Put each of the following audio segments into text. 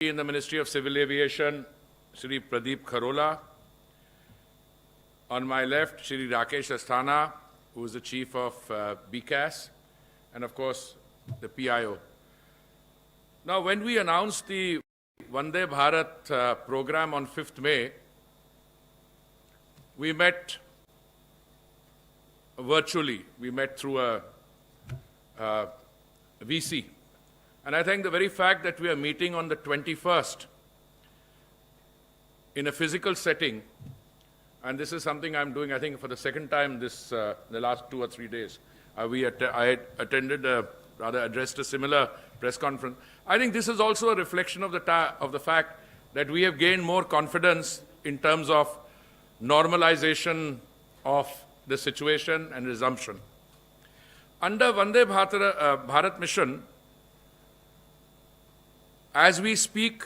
in the Ministry of Civil Aviation, Shri Pradeep Kharola. On my left, Shri Rakesh Asthana, who is the Chief of BCAS, and of course, the PIO. Now, when we announced the Vande Bharat program on 5th May, we met virtually. We met through a VC. And I think the very fact that we are meeting on the 21st in a physical setting, and this is something I'm doing, I think, for the second time the last 2 or 3 days. I attended, addressed a similar press conference. I think this is also a reflection of the fact that we have gained more confidence in terms of normalization of the situation and resumption. Under Vande Bharat mission, as we speak,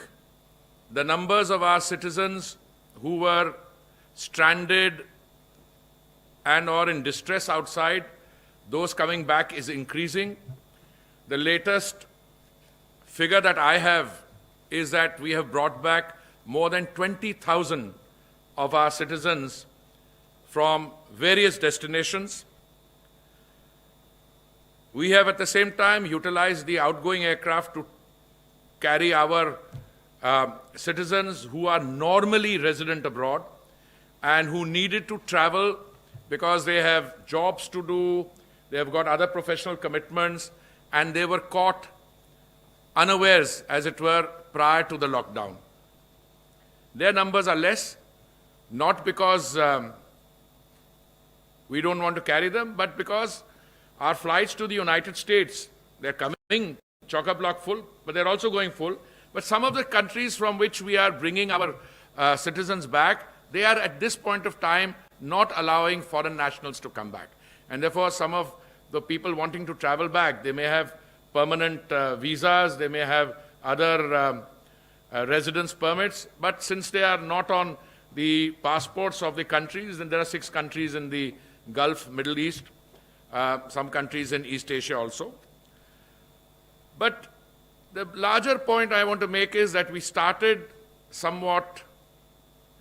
the numbers of our citizens who were stranded and or in distress outside, those coming back is increasing. The latest figure that I have is that we have brought back more than 20,000 of our citizens from various destinations. We have at the same time utilized the outgoing aircraft to carry our citizens who are normally resident abroad and who needed to travel because they have jobs to do, they have got other professional commitments, and they were caught unawares, as it were, prior to the lockdown. Their numbers are less, not because we don't want to carry them, but because our flights to the United States, they're coming chock-a-block full, but they're also going full. But some of the countries from which we are bringing our citizens back, they are at this point of time not allowing foreign nationals to come back. And therefore, some of the people wanting to travel back, they may have permanent visas, they may have other residence permits, but since they are not on the passports of the countries, and there are 6 countries in the Gulf, Middle East, some countries in East Asia also. But the larger point I want to make is that we started somewhat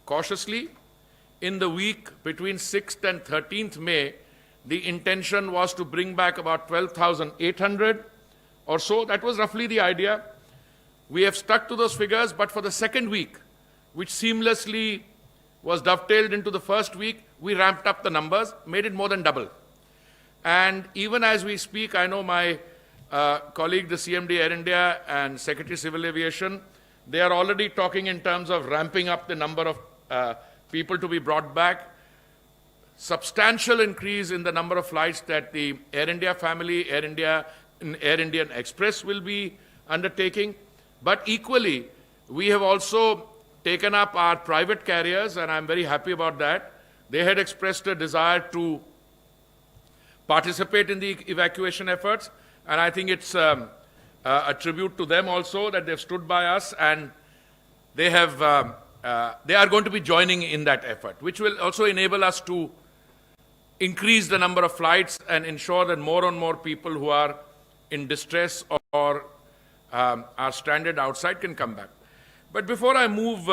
cautiously. In the week between 6th and 13th May, the intention was to bring back about 12,800 or so. That was roughly the idea. We have stuck to those figures, but for the second week, which seamlessly was dovetailed into the first week, we ramped up the numbers, made it more than double. And even as we speak, I know my colleague, the CMD Air India and Secretary Civil Aviation, they are already talking in terms of ramping up the number of people to be brought back. Substantial increase in the number of flights that the Air India family, Air India and Air Indian Express will be undertaking. But equally, we have also taken up our private carriers, and I'm very happy about that. They had expressed a desire to participate in the evacuation efforts, and I think it's a tribute to them also that they've stood by us, and they are going to be joining in that effort, which will also enable us to increase the number of flights and ensure that more and more people who are in distress or are stranded outside can come back. But before I move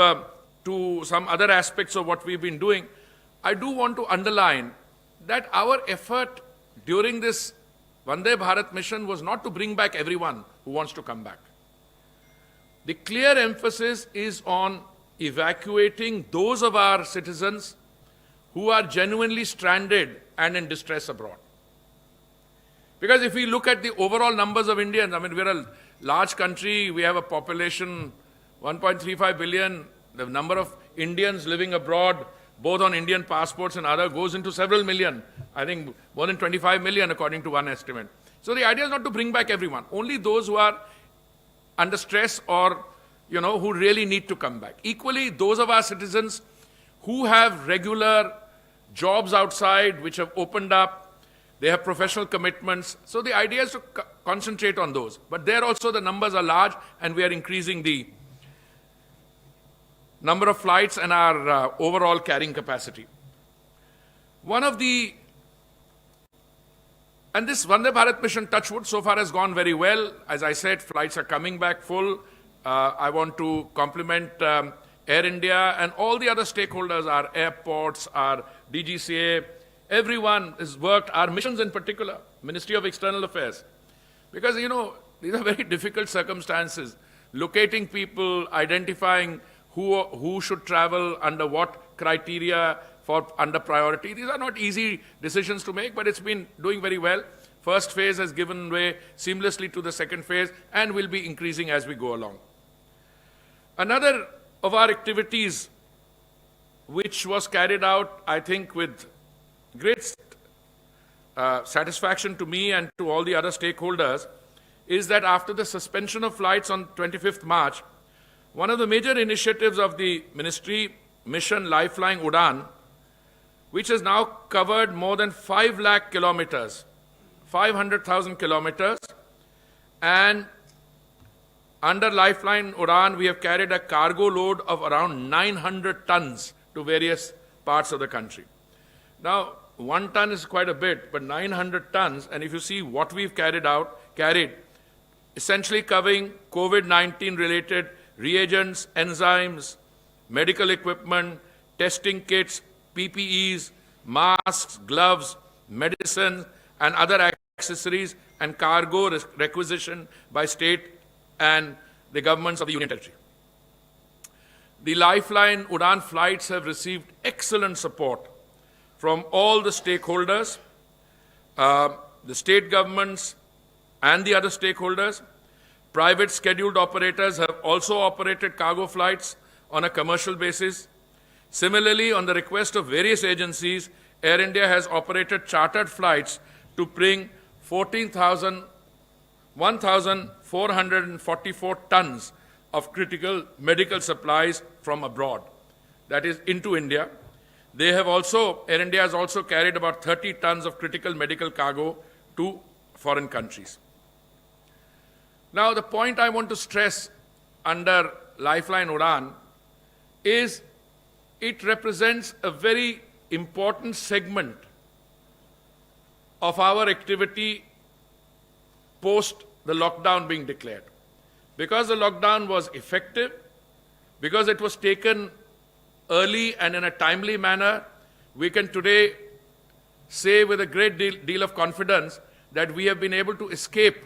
to some other aspects of what we've been doing, I do want to underline that our effort during this Vande Bharat mission was not to bring back everyone who wants to come back. The clear emphasis is on evacuating those of our citizens who are genuinely stranded and in distress abroad. Because if we look at the overall numbers of Indians, I mean, we're a large country, we have a population, 1.35 billion, the number of Indians living abroad, both on Indian passports and other, goes into several million. I think more than 25 million according to one estimate. So the idea is not to bring back everyone, only those who are under stress or, who really need to come back. Equally, those of our citizens who have regular jobs outside, which have opened up, they have professional commitments. So the idea is to concentrate on those. But there also the numbers are large, and we are increasing the number of flights and our overall carrying capacity. And this Vande Bharat mission, touch wood, so far has gone very well. As I said, flights are coming back full. I want to compliment Air India and all the other stakeholders, our airports, our DGCA, everyone has worked, our missions in particular, Ministry of External Affairs. Because, you know, these are very difficult circumstances. Locating people, identifying who should travel, under what criteria for under priority. These are not easy decisions to make, but it's been doing very well. First phase has given way seamlessly to the second phase and will be increasing as we go along. Another of our activities which was carried out, I think, with great satisfaction to me and to all the other stakeholders, is that after the suspension of flights on 25th March, one of the major initiatives of the ministry, Mission Lifeline Udan, which has now covered more than 5 lakh kilometers, 500,000 kilometers, and under Lifeline Udan, we have carried a cargo load of around 900 tons to various parts of the country. Now, 1 ton is quite a bit, but 900 tons, and if you see what we've carried, essentially covering COVID-19 related reagents, enzymes, medical equipment, testing kits, PPEs, masks, gloves, medicine, and other accessories, and cargo requisition by state and the governments of the Union Territory. The Lifeline Udan flights have received excellent support from all the stakeholders, the state governments and the other stakeholders. Private scheduled operators have also operated cargo flights on a commercial basis. Similarly, on the request of various agencies, Air India has operated chartered flights to bring 1,444 tons of critical medical supplies from abroad, that is into India. Air India has also carried about 30 tons of critical medical cargo to foreign countries. Now, the point I want to stress under Lifeline Udan is it represents a very important segment of our activity post the lockdown being declared. Because the lockdown was effective, because it was taken early and in a timely manner, we can today say with a great deal of confidence that we have been able to escape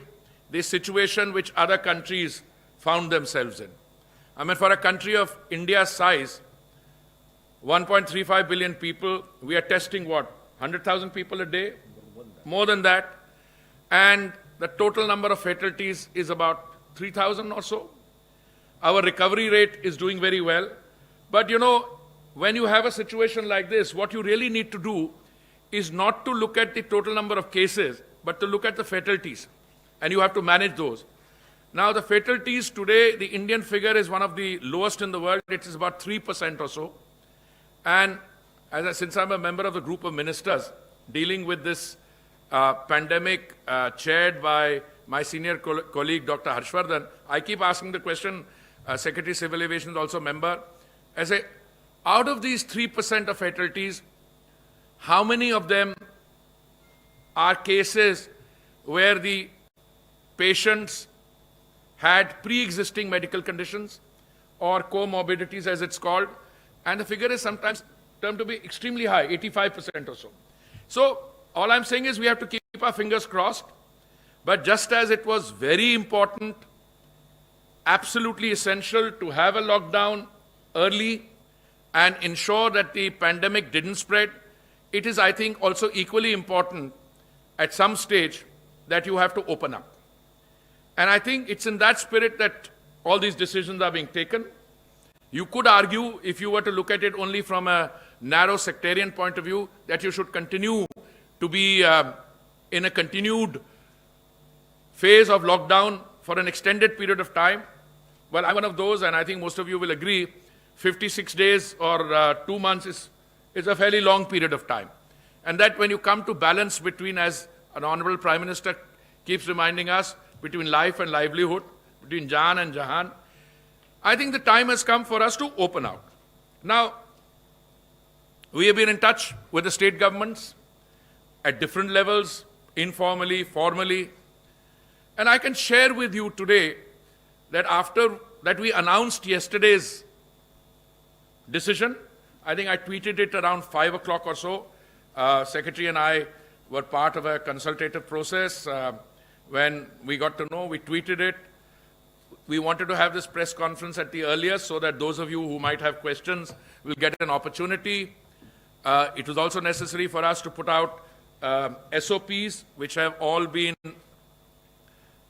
the situation which other countries found themselves in. I mean, for a country of India's size, 1.35 billion people, we are testing what, 100,000 people a day? More than that. And the total number of fatalities is about 3,000 or so. Our recovery rate is doing very well. But you know, when you have a situation like this, what you really need to do is not to look at the total number of cases, but to look at the fatalities. And you have to manage those. Now, the fatalities today, the Indian figure is one of the lowest in the world. It is about 3% or so. And since I'm a member of the group of ministers dealing with this pandemic chaired by my senior colleague, Dr. Harshvardhan, I keep asking the question, Secretary Civil Aviation is also a member. I say, out of these 3% of fatalities, how many of them are cases where the patients had pre-existing medical conditions or comorbidities as it's called, and the figure is sometimes termed to be extremely high, 85% or so. So all I'm saying is we have to keep our fingers crossed, but just as it was very important, absolutely essential to have a lockdown early and ensure that the pandemic didn't spread, it is, I think, also equally important at some stage that you have to open up. And I think it's in that spirit that all these decisions are being taken. You could argue, if you were to look at it only from a narrow sectarian point of view, that you should continue to be in a continued phase of lockdown for an extended period of time. Well, I'm one of those, and I think most of you will agree, 56 days or 2 months is a fairly long period of time. And that when you come to balance between, as an Honorable Prime Minister keeps reminding us, between life and livelihood, between Jaan and Jahan, I think the time has come for us to open out. Now, we have been in touch with the state governments at different levels, informally, formally, and I can share with you today that after that we announced yesterday's decision. I think I tweeted it around 5 o'clock or so. Secretary and I were part of a consultative process. When we got to know, we tweeted it. We wanted to have this press conference at the earliest so that those of you who might have questions will get an opportunity. It was also necessary for us to put out SOPs, which have all been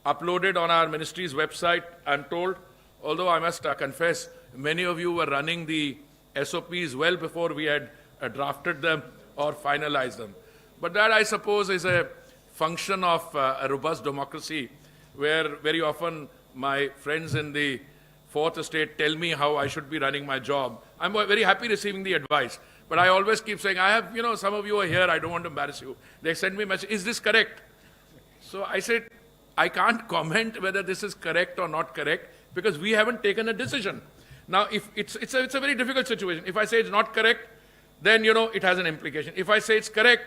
uploaded on our ministry's website, I'm told. Although I must confess, many of you were running the SOPs well before we had drafted them or finalized them. But that, I suppose, is a function of a robust democracy, where very often my friends in the Fourth Estate tell me how I should be running my job. I'm very happy receiving the advice, but I always keep saying, I have, some of you are here, I don't want to embarrass you. They send me a message, is this correct? So I said, I can't comment whether this is correct or not correct, because we haven't taken a decision. Now, if it's a very difficult situation. If I say it's not correct, then, it has an implication. If I say it's correct,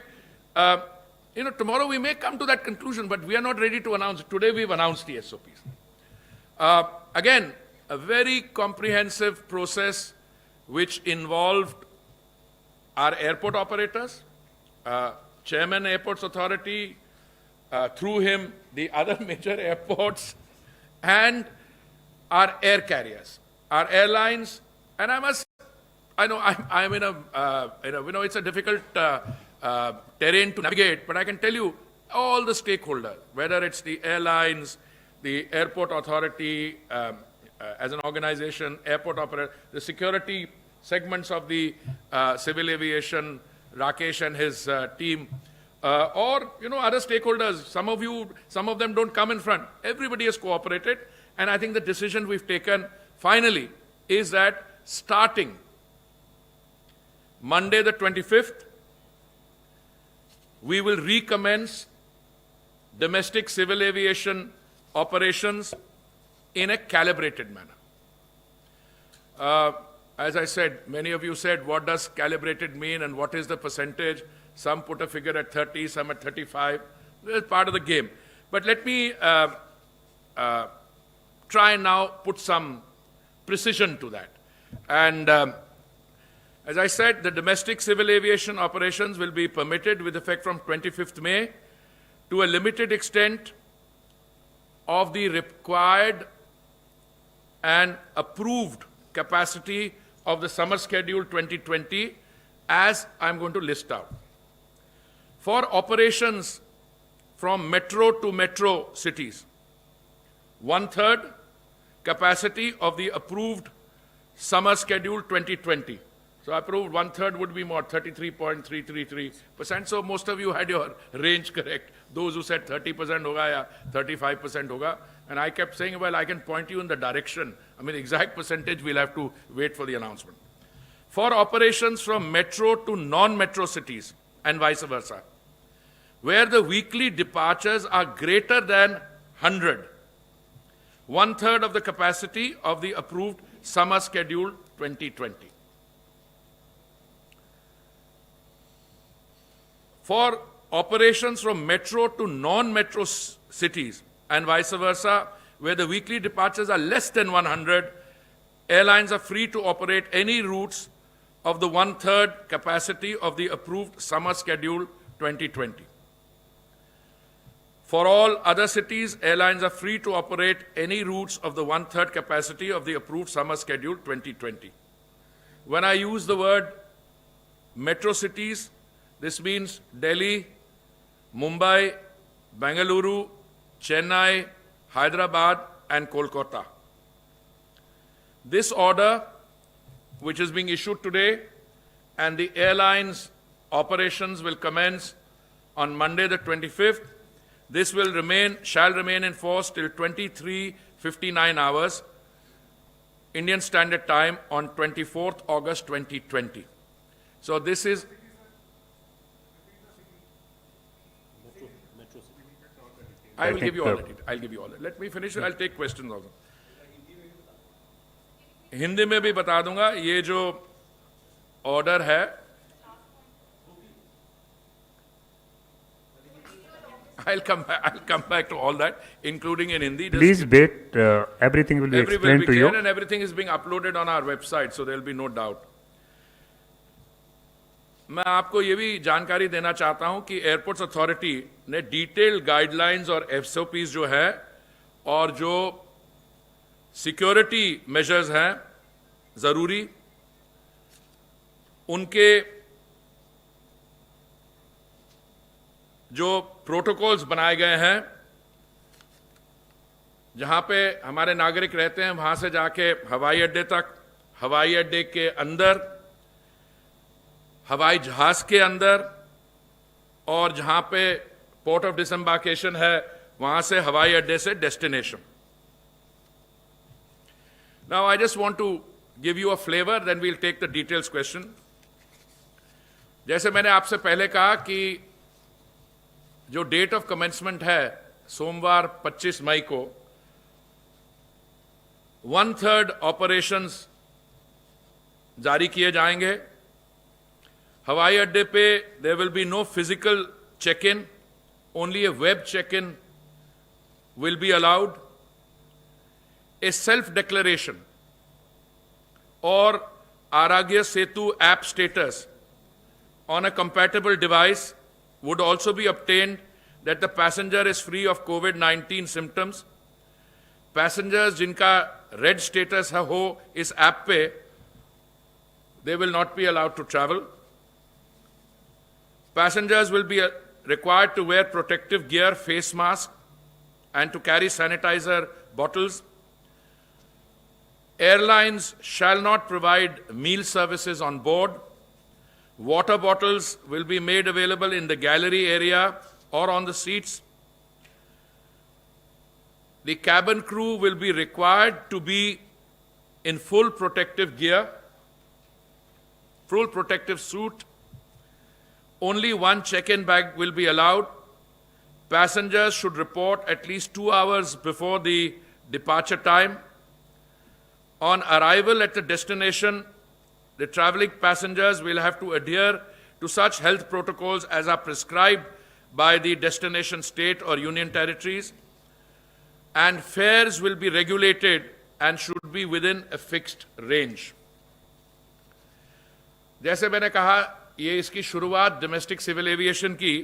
tomorrow we may come to that conclusion, but we are not ready to announce it. Today we've announced the SOPs. Again, a very comprehensive process which involved our airport operators, Chairman Airports Authority, through him the other major airports, and our air carriers, our airlines. And I know I'm in it's a difficult terrain to navigate, but I can tell you all the stakeholders, whether it's the airlines, the airport authority as an organization, airport operator, the security segments of the civil aviation, Rakesh and his team, or other stakeholders. Some of them don't come in front. Everybody has cooperated, and I think the decision we've taken finally is that starting Monday the 25th, we will recommence domestic civil aviation operations in a calibrated manner. As I said, many of you said, what does calibrated mean and what is the percentage? Some put a figure at 30, some at 35. It's part of the game. But let me try and now put some precision to that. And as I said, the domestic civil aviation operations will be permitted with effect from 25th May to a limited extent of the required and approved capacity of the summer schedule 2020, as I'm going to list out. For operations from metro to metro cities, 1/3 capacity of the approved summer schedule 2020. So approved 1/3 would be more, 33.333%. So most of you had your range correct. Those who said 30% hoga ya 35% hoga. And I kept saying, well, I can point you in the direction. I mean, exact percentage, we'll have to wait for the announcement. For operations from metro to non-metro cities and vice versa, where the weekly departures are greater than 100, 1/3 of the capacity of the approved summer schedule 2020. For operations from metro to non-metro cities and vice versa, where the weekly departures are less than 100, airlines are free to operate any routes of the 1/3 capacity of the approved summer schedule 2020. For all other cities, airlines are free to operate any routes of the 1/3 capacity of the approved summer schedule 2020. When I use the word metro cities, this means Delhi, Mumbai, Bengaluru, Chennai, Hyderabad, and Kolkata. This order, which is being issued today, and the airlines' operations will commence on Monday the 25th. This shall remain in force till 23:59 hours, Indian Standard Time, on 24th August 2020. So this is I will give you all that. I'll give you all that. Let me finish. I'll take questions also. Hindi में भी बता दूंगा. ये जो order है, I'll come back to all that, including in Hindi. Please wait. Everything will be explained to you. And everything is being uploaded on our website, so there will be no doubt. मैं आपको ये भी जानकारी देना चाहता हूं कि airports authority ने डिटेल्ड गाइडलाइंस और एसओपीज जो है और जो सिक्योरिटी मेजर्स हैं जरूरी, उनके जो प्रोटोकॉल्स बनाए गए हैं, जहां पे हमारे नागरिक रहते हैं वहां से जाके हवाई अड्डे तक, हवाई अड्डे के अंदर, हवाई जहाज के अंदर, और जहां पे पोर्ट ऑफ डिसएम्बार्केशन है वहां से हवाई अड्डे से destination. Now I just want to give you a flavour, then we'll take the details question. जैसे मैंने आपसे पहले कहा कि जो डेट ऑफ कमेंसमेंट है सोमवार 25 मई को, 1/3 ऑपरेशंस जारी किए जाएंगे. हवाई अड्डे पे there will be no physical check in, only a web check in will be allowed. A self declaration और Aarogya Setu app status on a compatible device would also be obtained that the passenger is free of COVID-19 symptoms. Passengers जिनका red status है हो इस app पे, they will not be allowed to travel. Passengers will be required to wear protective gear, face mask, and to carry sanitizer bottles. Airlines shall not provide meal services on board. Water bottles will be made available in the gallery area or on the seats. The cabin crew will be required to be in full protective gear, full protective suit. Only one check-in bag will be allowed. Passengers should report at least 2 hours before the departure time. On arrival at the destination, the traveling passengers will have to adhere to such health protocols as are prescribed by the destination state or union territories, and fares will be regulated and should be within a fixed range. जैसे मैंने कहा, ये इसकी शुरुआत domestic civil aviation की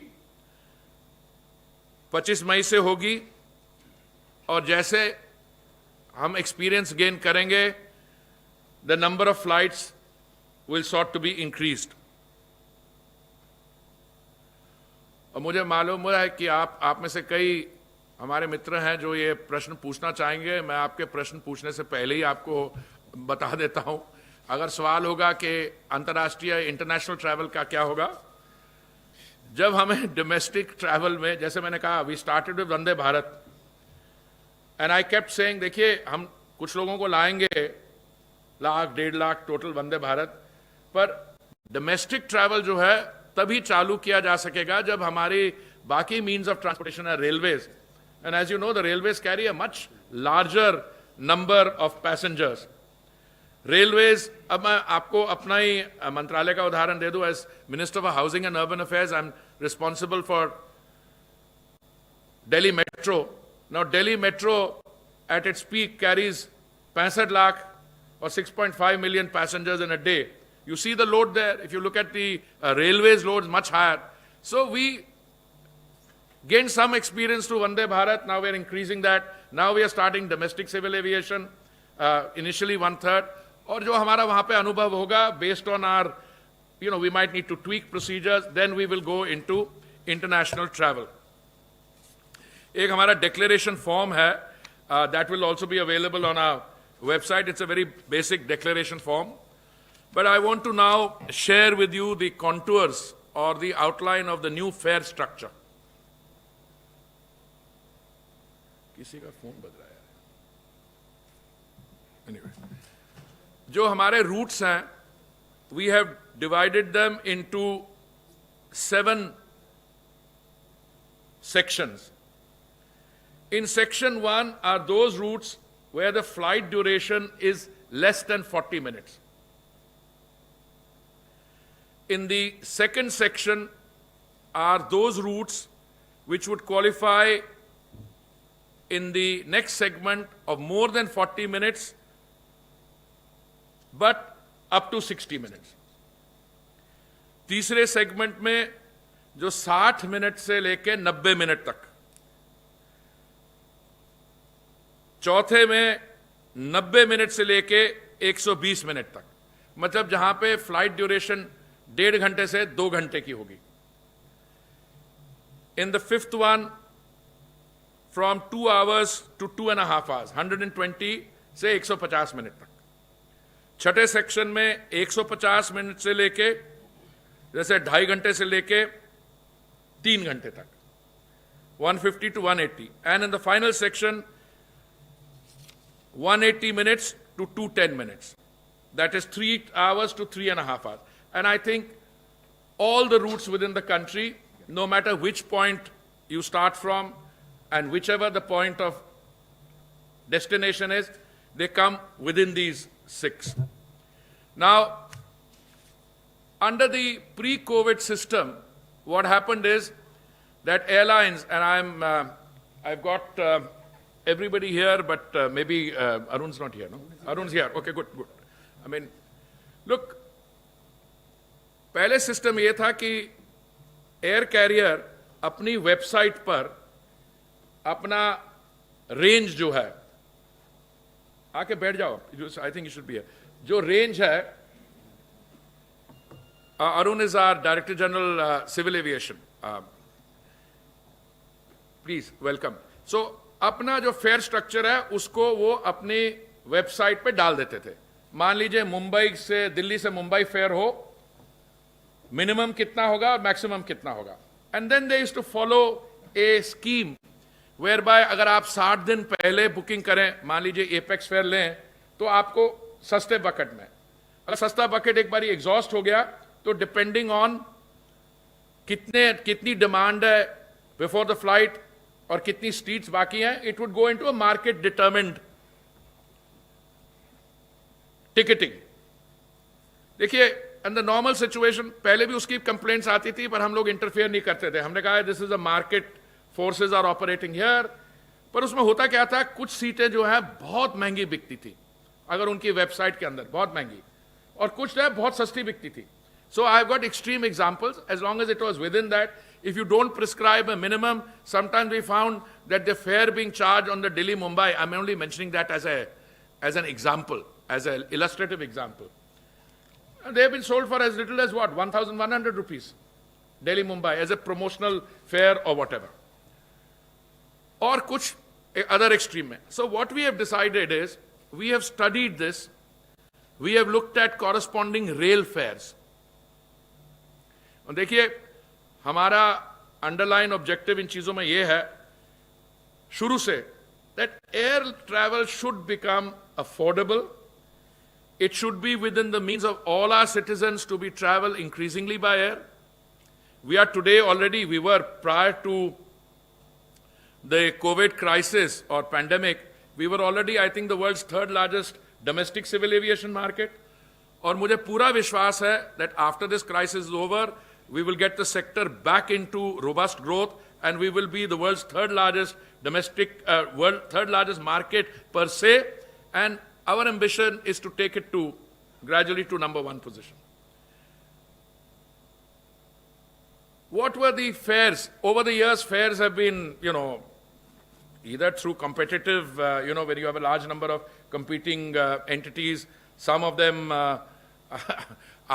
25 मई से होगी, और जैसे हम एक्सपीरियंस गेन करेंगे, the number of flights will sought to be increased. और मुझे मालूम है कि आप में से कई हमारे मित्र हैं जो ये प्रश्न पूछना चाहेंगे. मैं आपके प्रश्न पूछने से पहले ही आपको बता देता हूं. अगर सवाल होगा कि अंतर्राष्ट्रीय इंटरनेशनल ट्रैवल का क्या होगा, जब हमें डोमेस्टिक ट्रैवल में, जैसे मैंने कहा, we started with Vande Bharat, and I kept saying, देखिए हम कुछ लोगों को लाएंगे, 1,00,000 1.5 लाख टोटल वंदे भारत, पर डोमेस्टिक ट्रैवल जो है तभी चालू किया जा सकेगा जब हमारी बाकी मीन्स ऑफ ट्रांसपोर्टेशन है railways. And as you know, the railways carry a much larger number of passengers. Railways, अब मैं आपको अपना ही मंत्रालय का उदाहरण दे दूं. As minister for housing and urban affairs, I am responsible for Delhi Metro. Now Delhi Metro at its peak carries 65 lakh or 6.5 million passengers in a day. You see the load there. If you look at the railways loads, much higher. So we gained some experience through Vande Bharat. Now we are increasing that. Now we are starting domestic civil aviation, initially 1/3. और जो हमारा वहाँ पे अनुभव होगा, based on our, we might need to tweak procedures, then we will go into international travel. एक हमारा declaration form है, that will also be available on our website. It's a very basic declaration form. But I want to now share with you the contours or the outline of the new fare structure. किसी का phone बज रहा है. Anyway, जो हमारे routes हैं, we have divided them into 7 sections. In section 1 are those routes where the flight duration is less than 40 minutes. In the second section are those routes which would qualify in the next segment of more than 40 minutes, but up to 60 minutes. तीसरे segment में जो 60 minute से लेके 90 minute तक, चौथे में 90 minute से लेके 120 मिनट तक, मतलब जहां पे फ्लाइट ड्यूरेशन 1.5 घंटे से 2 घंटे की होगी. In the fifth one, from 2 hours to 2.5 hours, 120 से 150 मिनट तक. छठे सेक्शन में 150 मिनट से लेके, जैसे 2.5 घंटे से लेके 3 घंटे तक, 150 to 180. And in the final section, 180 minutes to 210 minutes. That is 3 hours to 3.5 hours. And I think all the routes within the country, no matter which point you start from and whichever the point of destination is, they come within these 6. Now, under the pre-COVID system, what happened is that airlines, and I've got everybody here, but maybe Arun's not here, no? Arun's here. Okay, good. I mean, look, पहले system ये था कि air career अपनी website पर अपना range जो है, आके बैठ जाओ, I think you should be here, जो रेंज है, Arun is our director general civil aviation, please welcome. So अपना जो फेयर स्ट्रक्चर है उसको वो अपनी वेबसाइट पे डाल देते थे. मान लीजिए मुंबई से, दिल्ली से मुंबई फेयर हो, मिनिमम कितना होगा और मैक्सिमम कितना होगा. And then they used to follow a scheme where by अगर आप 60 दिन पहले बुकिंग करें, मान लीजिए एपेक्स फेयर लें, तो आपको सस्ते बकेट में, अगर सस्ता बकेट एक बार एग्जॉस्ट हो गया तो डिपेंडिंग ऑन कितनी डिमांड है बिफोर द फ्लाइट और कितनी सीट्स बाकी हैं, it would go into a market determined ticketing. देखिए, इन द नॉर्मल सिचुएशन पहले भी उसकी कंप्लेंट्स आती थी, पर हम लोग इंटरफेयर नहीं करते थे. हमने कहा this is a market, forces are operating here. पर उसमें होता क्या था, कुछ सीटें जो है बहुत महंगी बिकती थी अगर उनकी वेबसाइट के अंदर, बहुत महंगी, और कुछ जो है बहुत सस्ती बिकती थी. So I have got extreme examples. As long as it was within that, if you don't prescribe a minimum, sometimes we found that the fare being charged on the Delhi Mumbai, I'm only mentioning that as an example, as an illustrative example, and they have been sold for as little as what, 1,100 rupees, Delhi Mumbai, as a promotional fare or whatever, or kuch other extreme mein. So what we have decided is, we have studied this, we have looked at corresponding rail fares. And देखिए, हमारा underline objective इन चीजों में यह है शुरू से, that air travel should become affordable. It should be within the means of all our citizens to be travel increasingly by air. We are today already, we were prior to the COVID crisis और pandemic, we were already I think the world's 3rd largest domestic civil aviation market. और मुझे पूरा विश्वास है that after this crisis is over, we will get the sector back into robust growth, and we will be the world's 3rd largest domestic, 3rd largest market per se, and our ambition is to take it to gradually to number 1 position. What were the fares? Over the years, fares have been, either through competitive, when you have a large number of competing entities, some of them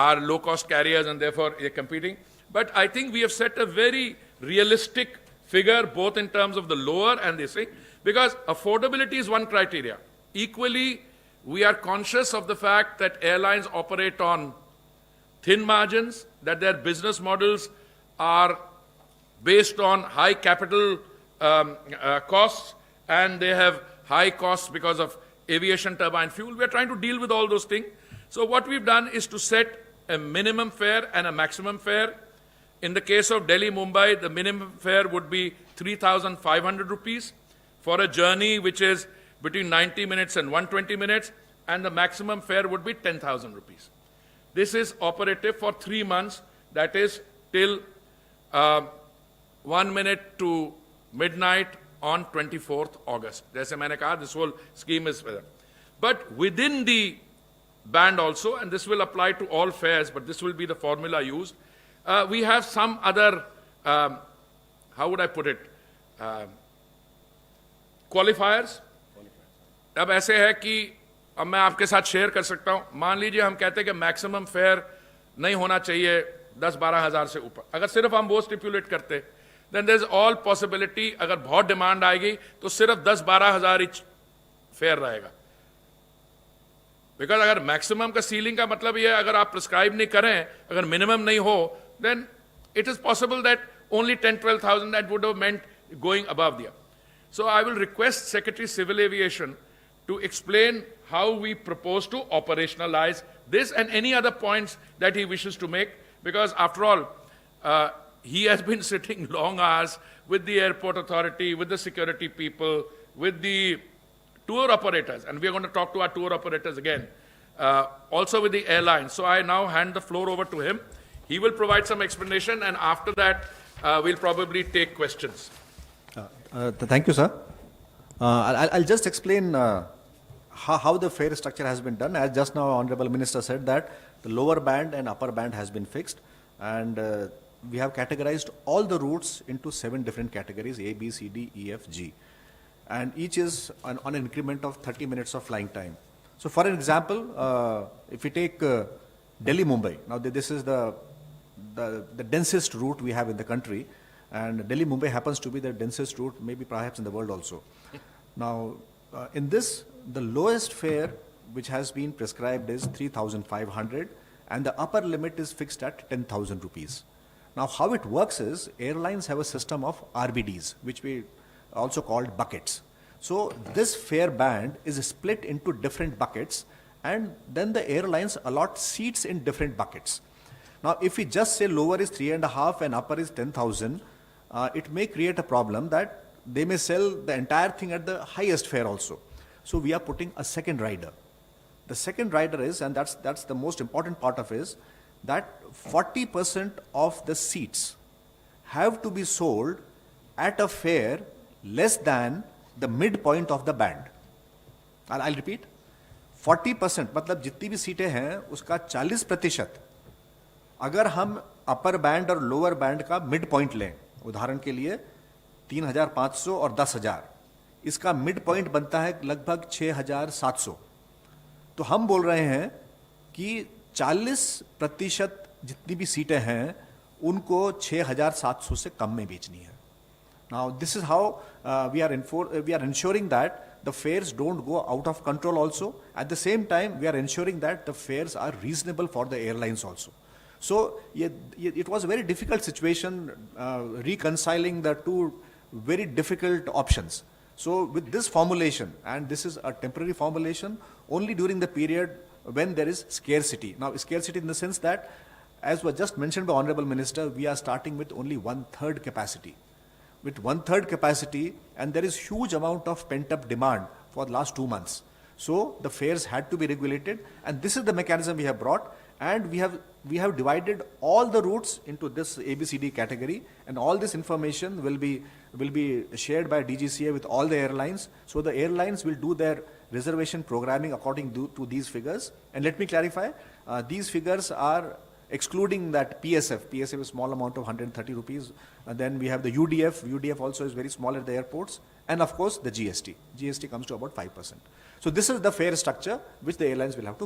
are low-cost carriers and therefore they're competing. But I think we have set a very realistic figure, both in terms of the lower and this thing, because affordability is one criteria. Equally, we are conscious of the fact that airlines operate on thin margins, that their business models are based on high capital costs, and they have high costs because of aviation turbine fuel. We are trying to deal with all those things. So what we've done is to set a minimum fare and a maximum fare. In the case of Delhi Mumbai, the minimum fare would be 3,500 rupees for a journey which is between 90 minutes and 120 minutes, and the maximum fare would be 10,000 rupees. This is operative for 3 months, that is till 1 minute to midnight on 24th August. जैसे मैंने कहा, this whole scheme is with them. But within the band also, and this will apply to all fares, but this will be the formula used, we have some other, how would I put it, qualifiers. अब ऐसे है कि अब मैं आपके साथ share कर सकता हूं. मान लीजिए हम कहते हैं कि मैक्सिमम फेयर नहीं होना चाहिए 10-12 हज़ार से ऊपर. अगर सिर्फ हम वो स्टिपुलेट करते, then there is all possibility, अगर बहुत डिमांड आएगी तो सिर्फ 10-12 हज़ार ही फेयर रहेगा. बिकॉज अगर मैक्सिमम का सीलिंग का मतलब ये है, अगर आप प्रिस्क्राइब नहीं करें, अगर मिनिमम नहीं हो, then it is possible that only 10-12,000 that would have meant going above there. So I will request Secretary Civil Aviation to explain how we propose to operationalize this and any other points that he wishes to make, because after all, he has been sitting long hours with the airport authority, with the security people, with the tour operators, and we are going to talk to our tour operators again, also with the airlines. So I now hand the floor over to him. He will provide some explanation, and after that, we'll probably take questions. Thank you, sir. I'll just explain how the fare structure has been done. As just now Honorable Minister said that the lower band and upper band has been fixed, and we have categorized all the routes into 7 different categories: A, B, C, D, E, F, G, and each is on an increment of 30 minutes of flying time. So, for an example, if we take Delhi Mumbai, now this is the densest route we have in the country, and Delhi Mumbai happens to be the densest route, maybe perhaps in the world also. Now, in this, the lowest fare which has been prescribed is 3,500, and the upper limit is fixed at 10,000 rupees. Now, how it works is airlines have a system of RBDs, which we also called buckets. So this fare band is split into different buckets, and then the airlines allot seats in different buckets. Now, if we just say lower is 3.5 and upper is 10,000, it may create a problem that they may sell the entire thing at the highest fare also. So we are putting a second rider. The second rider is, and that's the most important part of is, that 40% of the seats have to be sold at a fare less than the midpoint of the band. I'll repeat. 40% मतलब जितनी भी सीटें हैं उसका 40% अगर हम upper band और lower band का मिड पॉइंट लें, उदाहरण के लिए 3,500 और 10,000, इसका मिड पॉइंट बनता है लगभग 6,700. तो हम बोल रहे हैं कि 40% जितनी भी सीटें हैं उनको 6,700 से कम में बेचनी है. Now this is how we are ensuring that the fares don't go out of control also. At the same time, we are ensuring that the fares are reasonable for the airlines also. So it was a very difficult situation reconciling the two very difficult options. So with this formulation, and this is a temporary formulation only during the period when there is scarcity. Now scarcity in the sense that, as was just mentioned by Honorable Minister, we are starting with only 1/3 capacity. With 1/3 capacity, and there is huge amount of pent-up demand for the last 2 months. So the fares had to be regulated, and this is the mechanism we have brought, and we have divided all the routes into this ABCD category, and all this information will be shared by DGCA with all the airlines. So the airlines will do their reservation programming according to these figures. And let me clarify, these figures are excluding that PSF. PSF is small amount of 130 rupees. And then we have the UDF. UDF also is very small at the airports. And of course the GST. GST comes to about 5%. So this is the fare structure which the airlines will have to